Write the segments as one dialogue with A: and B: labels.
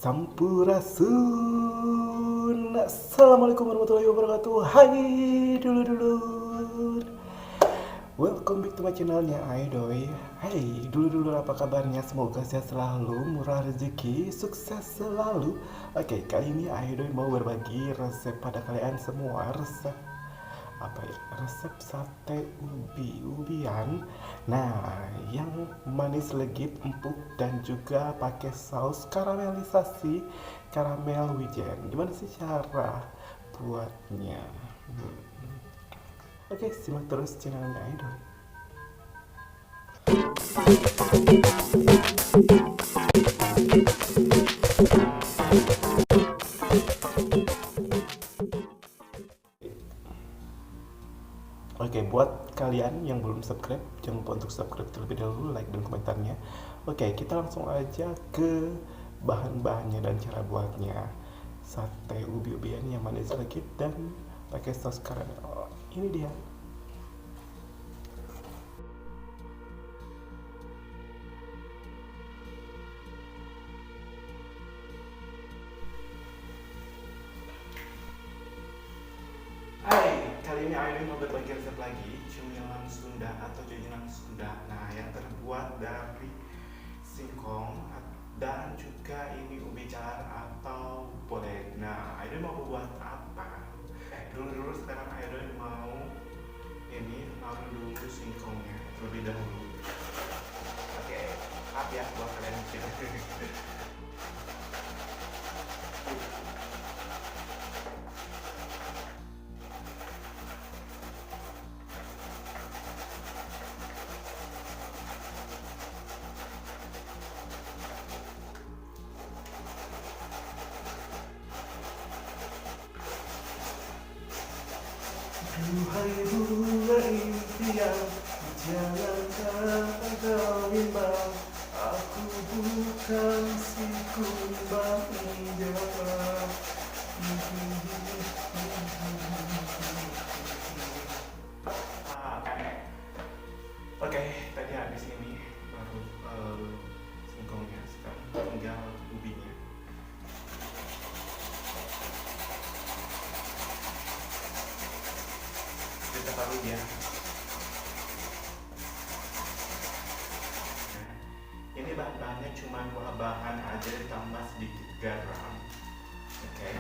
A: Sampurasun. Assalamualaikum warahmatullahi wabarakatuh. Hai dulur-dulur. Welcome back to my channelnya Aidoy. Hai dulur-dulur, apa kabarnya? Semoga sehat selalu, murah rezeki, sukses selalu. Oke, kali ini Aidoy mau berbagi resep pada kalian semua. Resep sate ubi-ubian. Nah, yang manis legit, empuk, dan juga pakai saus karamelisasi karamel wijen. Gimana sih cara buatnya? Oke, simak terus channelnya Idol. Oke, buat kalian yang belum subscribe, jangan lupa untuk subscribe terlebih dahulu, like dan komentarnya. Oke, kita langsung aja ke bahan-bahannya dan cara buatnya. Sate ubi-ubian yang manis legit dan pakai saus karamel. Ini dia. Hai, kali ini Aileen mau berbagi resep lagi cemilan Sunda atau jajanan Sunda. Nah, yang terbuat dari singkong dan juga ini ubi jalar atau bolen. Nah, Aileen mau buat apa? Dulu sekarang Aileen mau ini taruh dulu singkongnya terlebih dahulu. Oke, maaf ya buat kalian mungkin. Duhai bunga impian, jangankan engkau bimbang. Aku bukan si kumbang idaman. Oke, tadi habis ini baru singkongnya, sekarang tinggal ubinya. Kita taruh ya. Ini bahan-bahannya cuma 2 bahan aja ditambah sedikit garam. Oke.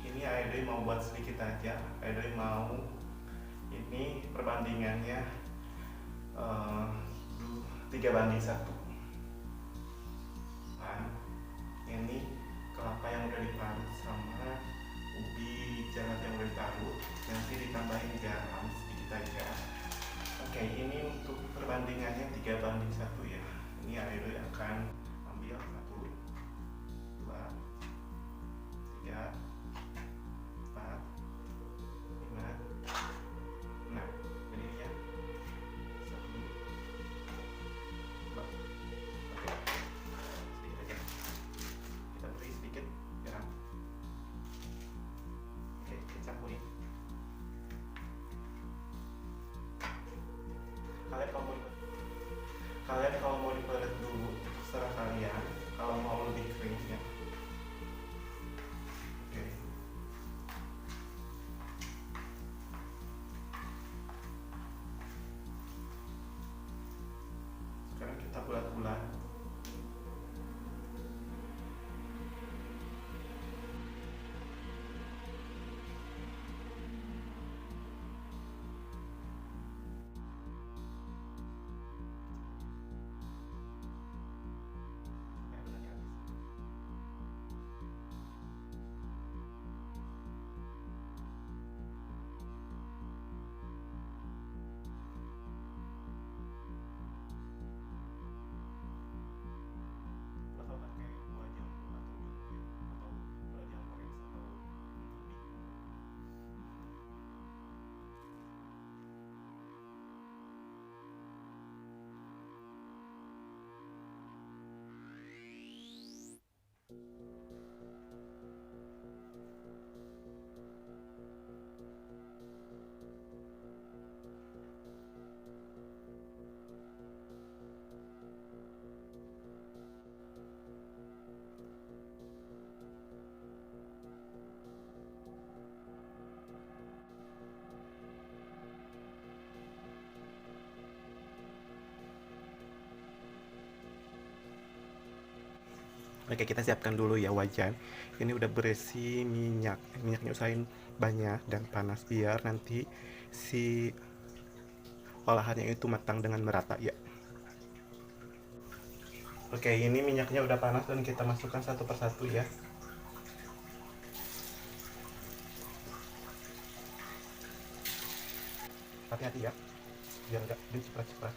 A: Ini Aidoy mau buat sedikit aja. Aidoy mau ini perbandingannya 3:1. Ini kelapa yang udah diparut sama ubi jalar yang udah diparut, nanti ditambahin garam sedikit aja. Oke, ini untuk perbandingannya 3:1 ya. Ini Aidoy akan ambil 1, 2, 3, 4, 5, 6. Jadi ya 1, 2. Oke, sedikit aja. Kita beri sedikit garam. Oke, kita campurin. Kalian kalau mau dipelet dulu, terserah Oke, kita siapkan dulu ya wajan. Ini udah berisi minyak. Minyaknya usahain banyak dan panas biar nanti si olahannya itu matang dengan merata ya. Oke, ini minyaknya udah panas dan kita masukkan satu persatu ya. Hati-hati ya, biar nggak diciprat-ciprat.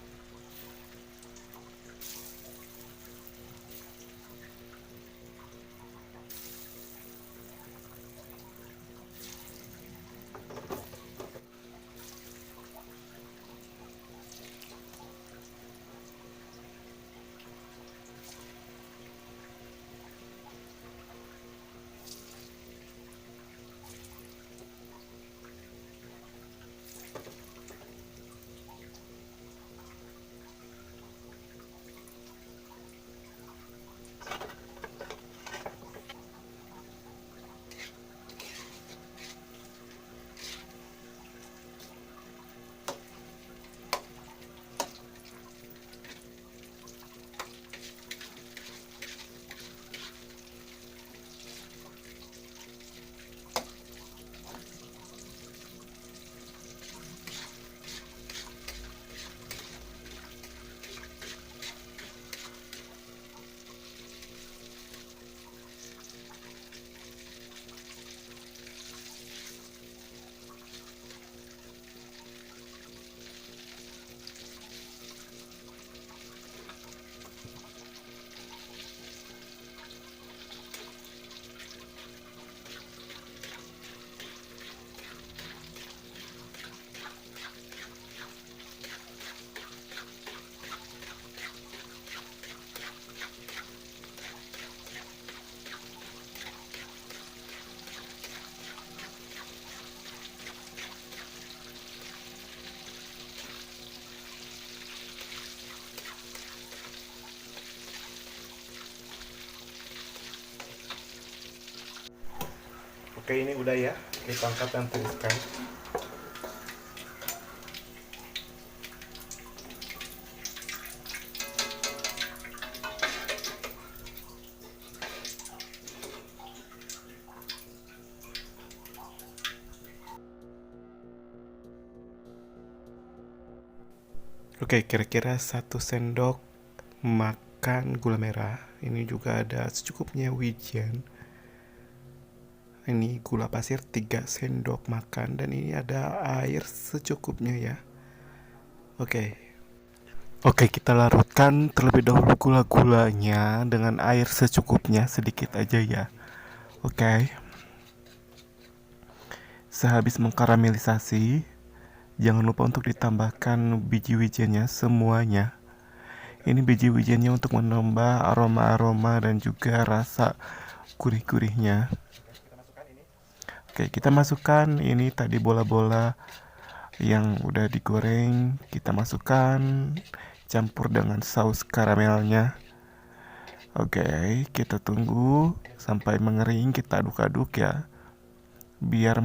A: Oke, ini udah ya. Kita angkat dan tiriskan. Oke, kira-kira 1 sendok makan gula merah. Ini juga ada secukupnya wijen. Ini gula pasir 3 sendok makan dan ini ada air secukupnya ya. Oke. Oke, kita larutkan terlebih dahulu gula-gulanya dengan air secukupnya, sedikit aja ya. Oke. Sehabis mengkaramelisasi, jangan lupa untuk ditambahkan biji wijennya semuanya. Ini biji wijennya untuk menambah aroma-aroma dan juga rasa gurih-gurihnya. Oke, kita masukkan ini tadi bola-bola yang udah digoreng. Kita masukkan, campur dengan saus karamelnya. Oke, kita tunggu sampai mengering. Kita aduk-aduk ya, biar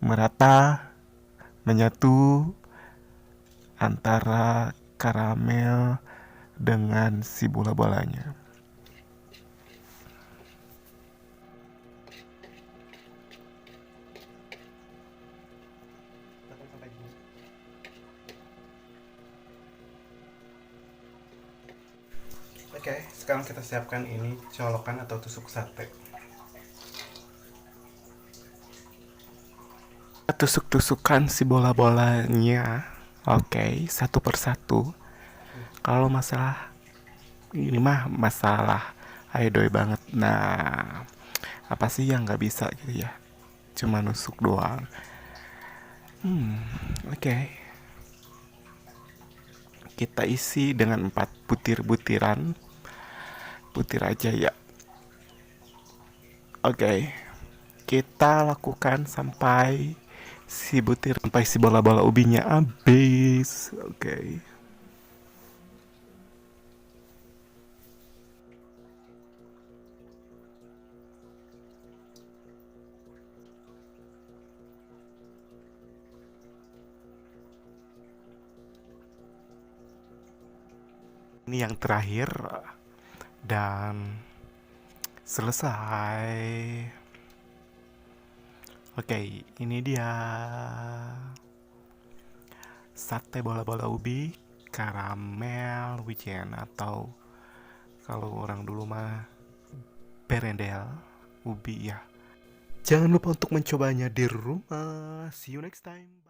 A: merata, menyatu antara karamel dengan si bola-bolanya. Oke, sekarang kita siapkan ini colokan atau tusuk sate. Tusuk-tusukan si bola-bolanya. Oke, satu persatu. Kalau masalah ini mah masalah aedoy banget. Nah, apa sih yang nggak bisa gitu ya? Cuma nusuk doang. Oke. Kita isi dengan 4 butir-butiran. Butir aja ya. Oke. Kita lakukan sampai si bola-bola ubinya habis. Oke. Ini yang terakhir, dan selesai. Oke, ini dia sate bola-bola ubi karamel wijen, atau kalau orang dulu mah berendel ubi ya. Jangan lupa untuk mencobanya di rumah. See you next time.